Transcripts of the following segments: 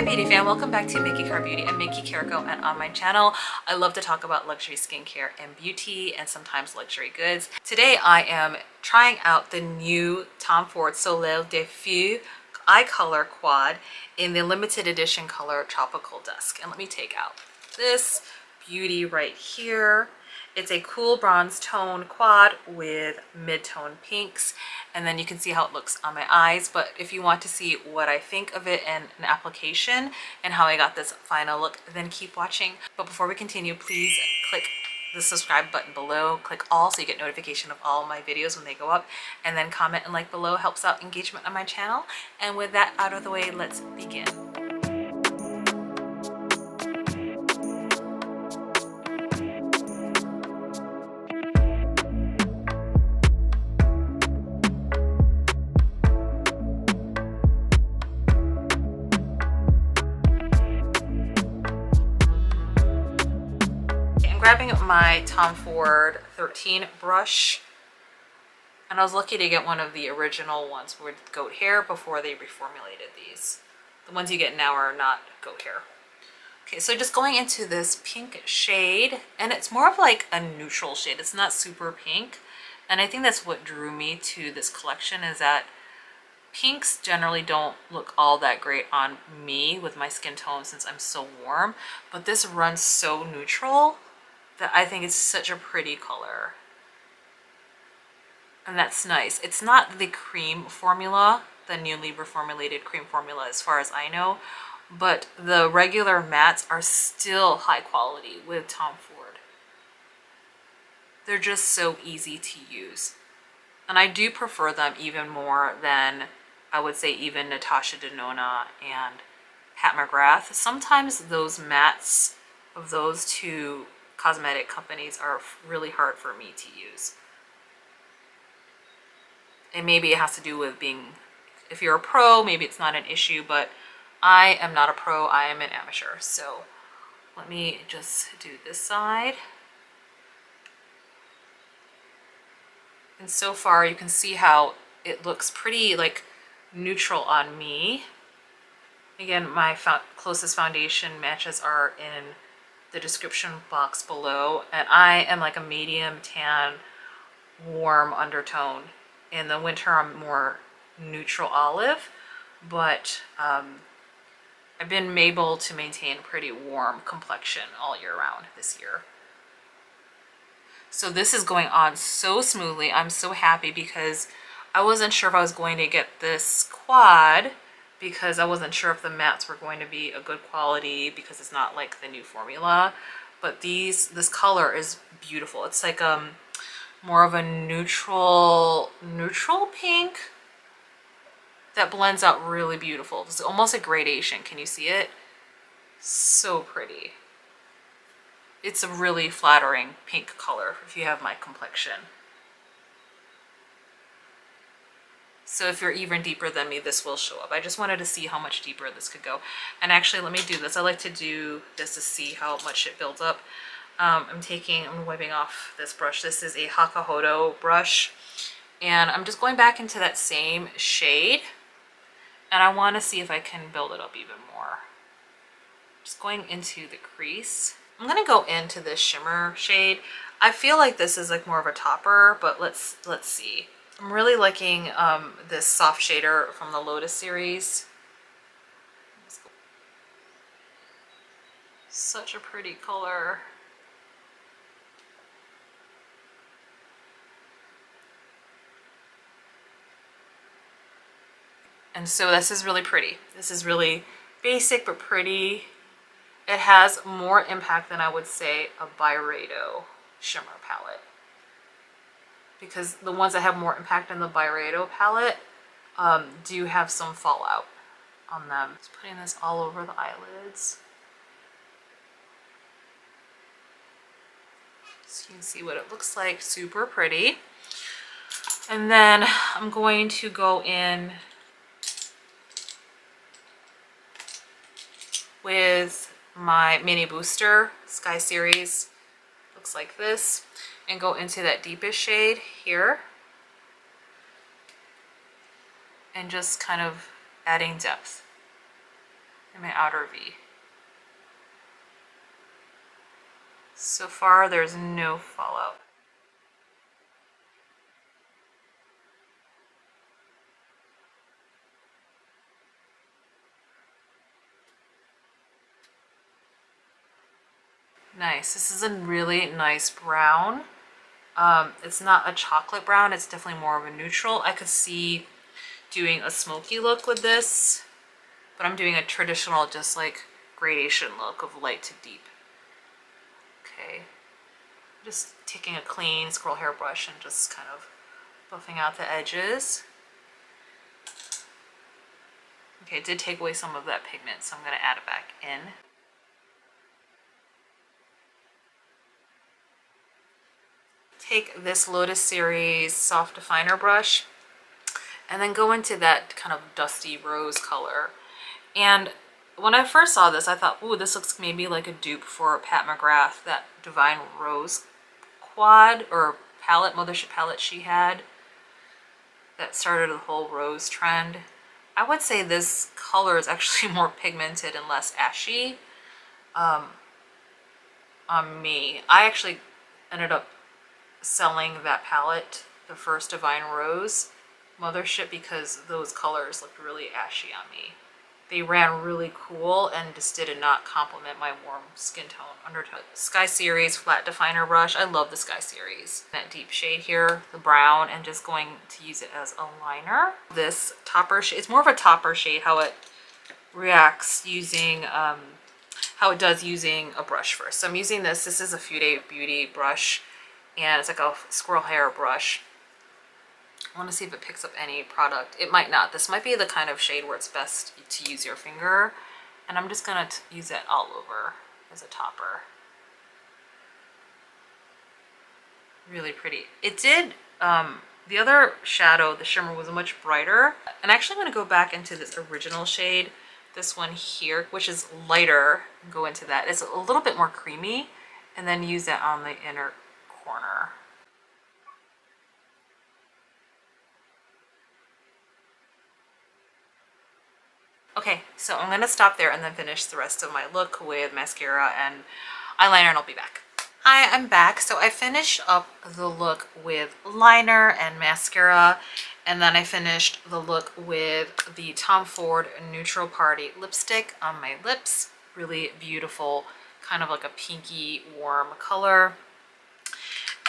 Hi beauty fan, welcome back to MikiCarrBeauty and MikiCarrGo, and on my channel I love to talk about luxury skincare and beauty and sometimes luxury goods. Today I am trying out the new Tom Ford Soleil De Feu eye color quad in the limited edition color Tropical Dusk. And let me take out this beauty right here. It's a cool bronze tone quad with mid-tone pinks, and then you can see how it looks on my eyes. But if you want to see what I think of it in an application and how I got this final look, then keep watching. But before we continue, please click the subscribe button below, click all so you get notification of all my videos when they go up, and then comment and like below, helps out engagement on my channel. And with that out of the way, let's begin. Grabbing my Tom Ford 13 brush, and I was lucky to get one of the original ones with goat hair before they reformulated these. The ones you get now are not goat hair. Okay, so just going into this pink shade, and it's more of like a neutral shade. It's not super pink, and I think that's what drew me to this collection, is that pinks generally don't look all that great on me with my skin tone since I'm so warm, but this runs so neutral that I think it's such a pretty color. And that's nice. It's not the cream formula, the newly reformulated cream formula as far as I know, but the regular mattes are still high quality with Tom Ford. They're just so easy to use. And I do prefer them even more than, I would say, even Natasha Denona and Pat McGrath. Sometimes those mattes of those two cosmetic companies are really hard for me to use. And maybe it has to do with being, if you're a pro, maybe it's not an issue, but I am not a pro, I am an amateur. So let me just do this side. And so far you can see how it looks pretty like neutral on me. Again, my closest foundation matches are in the description box below, and I am like a medium tan warm undertone. In the winter I'm more neutral olive, but I've been able to maintain a pretty warm complexion all year round this year. So this is going on so smoothly. I'm so happy because I wasn't sure if I was going to get this quad, because I wasn't sure if the mattes were going to be a good quality because it's not like the new formula. But this color is beautiful. It's like more of a neutral pink that blends out really beautiful. It's almost a gradation. Can you see it? So pretty. It's a really flattering pink color if you have my complexion. So if you're even deeper than me, this will show up. I just wanted to see how much deeper this could go. And actually, let me do this. I like to do this to see how much it builds up. I'm wiping off this brush. This is a Hakahodo brush. And I'm just going back into that same shade. And I want to see if I can build it up even more. Just going into the crease. I'm going to go into this shimmer shade. I feel like this is like more of a topper, but let's see. I'm really liking this soft shader from the Lotus series. Such a pretty color. And so this is really pretty. This is really basic but pretty. It has more impact than I would say a Byredo shimmer palette, because the ones that have more impact in the Byredo palette do have some fallout on them. Just putting this all over the eyelids. So you can see what it looks like. Super pretty. And then I'm going to go in with my mini booster Sky series. Looks like this. And go into that deepest shade here, and just kind of adding depth. and my outer V. So far, there's no fallout. Nice. This is a really nice brown. It's not a chocolate brown. It's definitely more of a neutral. I could see doing a smoky look with this, but I'm doing a traditional, just like gradation look of light to deep. Okay. Just taking a clean squirrel hair brush and just kind of buffing out the edges. Okay, it did take away some of that pigment, so I'm going to add it back in. Take this Lotus Series soft definer brush and then go into that kind of dusty rose color. And when I first saw this, I thought, ooh, this looks maybe like a dupe for Pat McGrath, that Divine Rose quad or palette, mothership palette she had that started the whole rose trend. I would say this color is actually more pigmented and less ashy on me. I actually ended up selling that palette, the first Divine Rose mothership, because those colors looked really ashy on me. They ran really cool and just did not complement my warm skin tone undertone. Sky Series flat definer brush. I love the Sky Series. That deep shade here, the brown, and just going to use it as a liner. This topper shade, it's more of a topper shade, how it reacts using, how it does using a brush first. So I'm using this. This is a Fenty Beauty brush, and it's like a squirrel hair brush. I want to see if it picks up any product. It might not. This might be the kind of shade where it's best to use your finger. And I'm just going to use it all over as a topper. Really pretty. It did, the other shadow, the shimmer, was much brighter. And actually I'm going to go back into this original shade, this one here, which is lighter, and go into that. It's a little bit more creamy, and then use that on the inner corner. Okay, so I'm gonna stop there and then finish the rest of my look with mascara and eyeliner, and I'll be back. Hi, I'm back. So I finished up the look with liner and mascara, and then I finished the look with the Tom Ford Neutral Party lipstick on my lips. Really beautiful, kind of like a pinky warm color.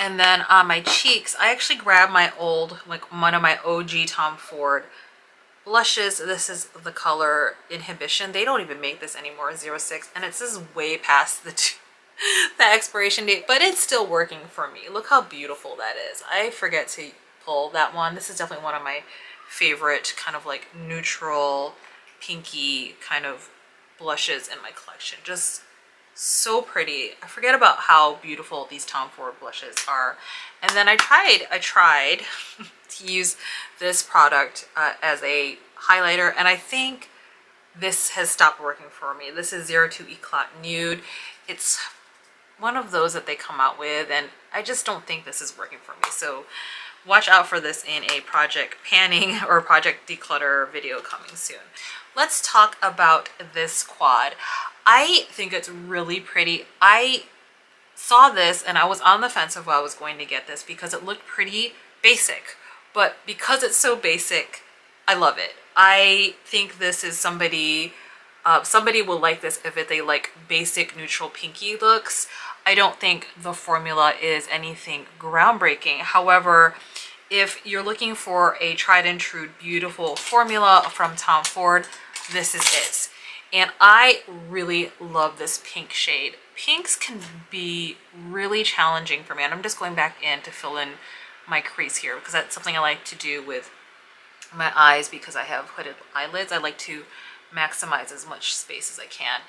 And then on my cheeks, I actually grabbed my old, like one of my OG Tom Ford blushes. This is the color Inhibition. They don't even make this anymore, 06, and it says way past the expiration date, but it's still working for me. Look how beautiful that is. I forget to pull that one. This is definitely one of my favorite kind of like neutral pinky kind of blushes in my collection. Just so pretty. I forget about how beautiful these Tom Ford blushes are. And then I tried to use this product as a highlighter, and I think this has stopped working for me. This is 02 Eclat Nude. It's one of those that they come out with, and I just don't think this is working for me. So watch out for this in a project panning or project declutter video coming soon. Let's talk about this quad. I think it's really pretty. I saw this and I was on the fence of why I was going to get this because it looked pretty basic, but because it's so basic, I love it. I think this is somebody will like this if they like basic neutral pinky looks. I don't think the formula is anything groundbreaking. However, if you're looking for a tried and true beautiful formula from Tom Ford, this is it. And I really love this pink shade. Pinks can be really challenging for me, and I'm just going back in to fill in my crease here because that's something I like to do with my eyes because I have hooded eyelids. I like to maximize as much space as I can.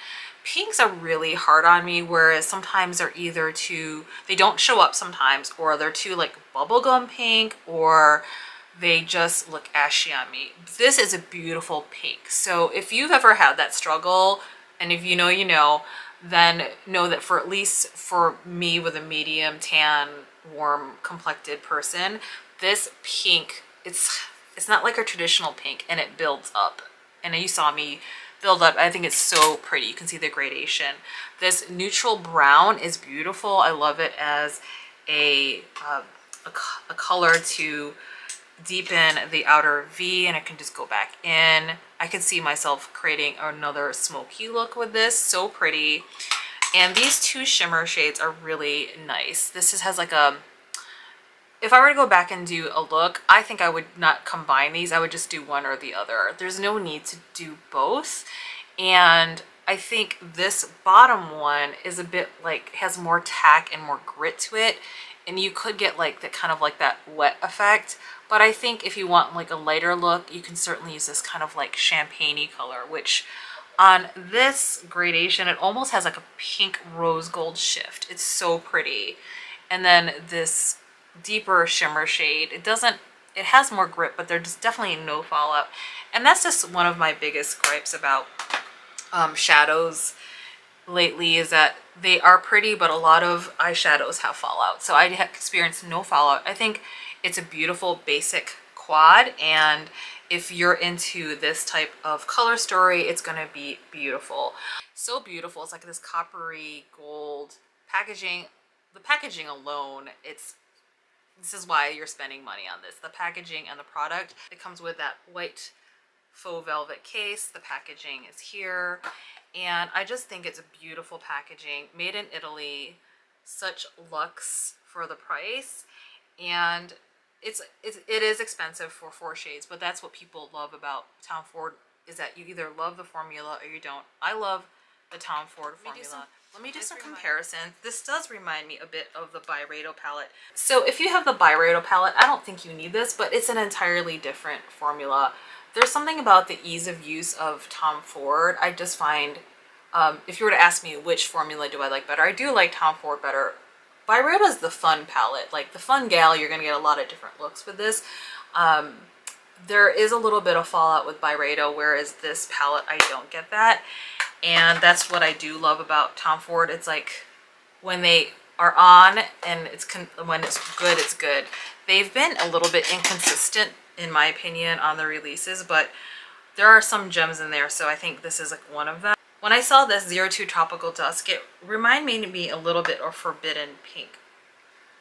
Pinks are really hard on me, whereas sometimes they're either too, they don't show up sometimes, or they're too like bubblegum pink, or they just look ashy on me. This is a beautiful pink. So if you've ever had that struggle, and if you know, you know, then know that for at least for me with a medium tan, warm complected person, this pink, it's not like a traditional pink, and it builds up. And you saw me filled up. I think it's so pretty. You can see the gradation. This neutral brown is beautiful. I love it as a color to deepen the outer V, and it can just go back in. I could see myself creating another smoky look with this. So pretty. And these two shimmer shades are really nice. Has like a, if I were to go back and do a look, I think I would not combine these. I would just do one or the other. There's no need to do both. And I think this bottom one is a bit like, has more tack and more grit to it. And you could get like that kind of like that wet effect. But I think if you want like a lighter look, you can certainly use this kind of like champagne-y color, which on this gradation, it almost has like a pink rose gold shift. It's so pretty. And then this deeper shimmer shade, it has more grip, but there's definitely no fallout. And that's just one of my biggest gripes about shadows lately, is that they are pretty, but a lot of eyeshadows have fallout. So I have experienced no fallout. I think it's a beautiful basic quad, and if you're into this type of color story, it's gonna be beautiful. So beautiful. It's like this coppery gold packaging. The packaging alone, this is why you're spending money on this. The packaging and the product. It comes with that white faux velvet case. The packaging is here. And I just think it's a beautiful packaging, made in Italy, such luxe for the price. And it is expensive for 4 shades, but that's what people love about Tom Ford, is that you either love the formula or you don't. I love the Tom Ford formula. Let me do some comparisons. This does remind me a bit of the Byredo palette. So if you have the Byredo palette, I don't think you need this, but it's an entirely different formula. There's something about the ease of use of Tom Ford. I just find, if you were to ask me which formula do I like better, I do like Tom Ford better. Byredo is the fun palette. Like the fun gal, you're going to get a lot of different looks with this. There is a little bit of fallout with Byredo, whereas this palette, I don't get that. And that's what I do love about Tom Ford. It's like when they are on and when it's good, it's good. They've been a little bit inconsistent, in my opinion, on the releases, but there are some gems in there, so I think this is like one of them. When I saw this 02 Tropical Dusk, it reminded me a little bit of Forbidden Pink.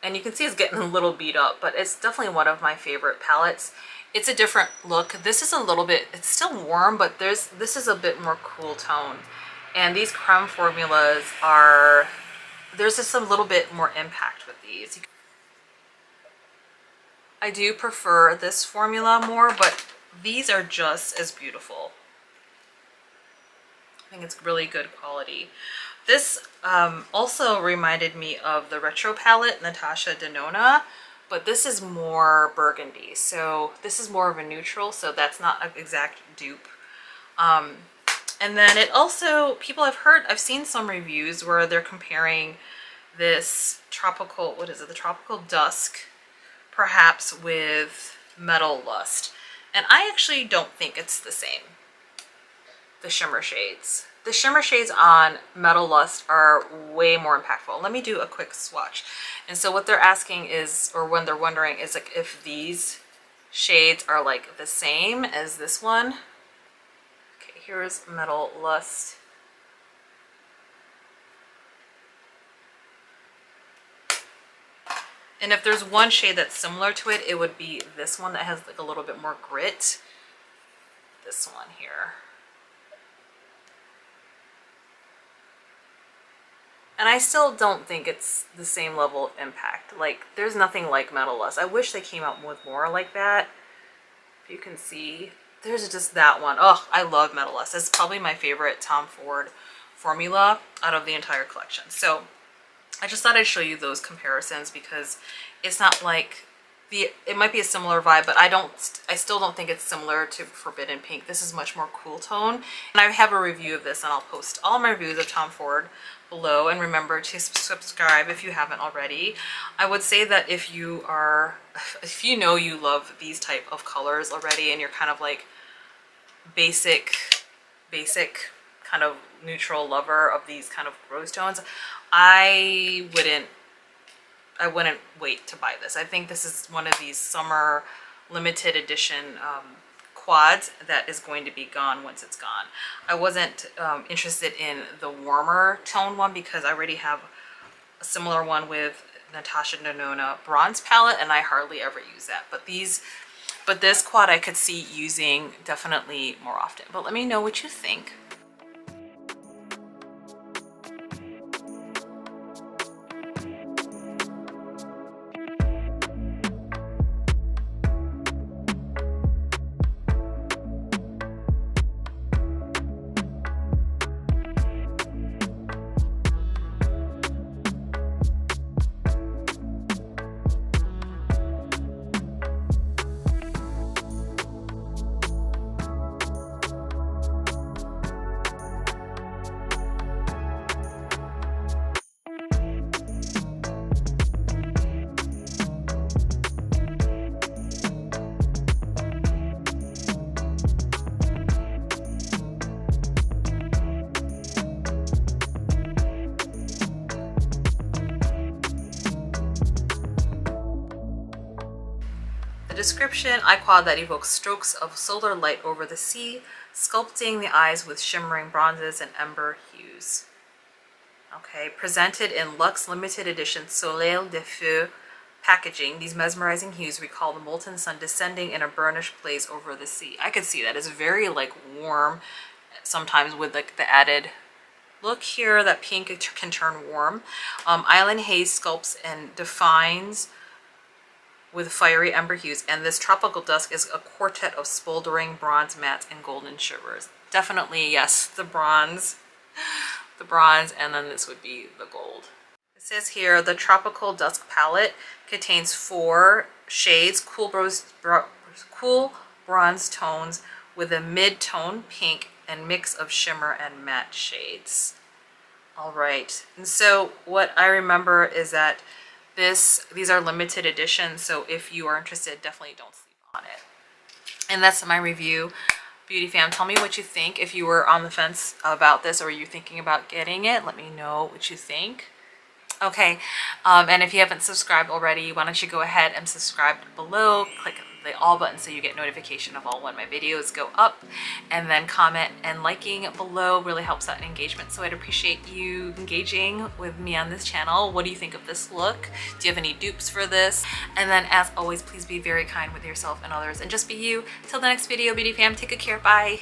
And you can see it's getting a little beat up, but it's definitely one of my favorite palettes. It's a different look. This is a little bit, it's still warm, but this is a bit more cool tone. And these creme formulas there's just a little bit more impact with these. I do prefer this formula more, but these are just as beautiful. I think it's really good quality. This also reminded me of the Retro palette, Natasha Denona, but this is more burgundy. So this is more of a neutral, so that's not an exact dupe. And then it also, I've seen some reviews where they're comparing this tropical, the Tropical Dusk, perhaps with Metal Lust. And I actually don't think it's the same, the shimmer shades. The shimmer shades on Metal Lust are way more impactful. Let me do a quick swatch. And so what they're asking is, or when they're wondering, is like if these shades are like the same as this one. Okay, here's Metal Lust. And if there's one shade that's similar to it, it would be this one that has like a little bit more grit. This one here. And I still don't think it's the same level of impact. Like, there's nothing like Metal Lust. I wish they came out with more like that. If you can see, there's just that one. Oh, I love Metal Lust. It's probably my favorite Tom Ford formula out of the entire collection. So I just thought I'd show you those comparisons because it's not like it might be a similar vibe, but I still don't think it's similar to Forbidden Pink. This is much more cool tone. And I have a review of this, and I'll post all my reviews of Tom Ford below. And remember to subscribe if you haven't already. I would say that if you know you love these type of colors already and you're kind of like basic kind of neutral lover of these kind of rose tones, I wouldn't wait to buy this. I think this is one of these summer limited edition quads that is going to be gone once it's gone. I wasn't interested in the warmer tone one because I already have a similar one with Natasha Denona bronze palette, and I hardly ever use that. But this quad I could see using definitely more often. But let me know what you think. The description, eye quad that evokes strokes of solar light over the sea, sculpting the eyes with shimmering bronzes and ember hues. Okay, presented in Luxe limited edition Soleil De Feu packaging, these mesmerizing hues recall the molten sun descending in a burnished blaze over the sea. I could see that. It's very like warm, sometimes with like the added look here that pink can turn warm. Island haze sculpts and defines with fiery ember hues, and this tropical dusk is a quartet of smoldering bronze mattes and golden shivers. Definitely, yes, the bronze, and then this would be the gold. It says here, the tropical dusk palette contains 4 shades, cool bronze tones with a mid-tone pink and mix of shimmer and matte shades. All right, and so what I remember is that these are limited editions, so if you are interested, definitely don't sleep on it. And that's my review. Beauty fam, tell me what you think. If you were on the fence about this or you're thinking about getting it, let me know what you think. Okay, and if you haven't subscribed already, why don't you go ahead and subscribe below, click the all button so you get notification of all when my videos go up, and then comment and liking below really helps out in engagement. So I'd appreciate you engaging with me on this channel. What do you think of this look? Do you have any dupes for this? And then as always, please be very kind with yourself and others and just be you. Till the next video, beauty fam, take good care. Bye.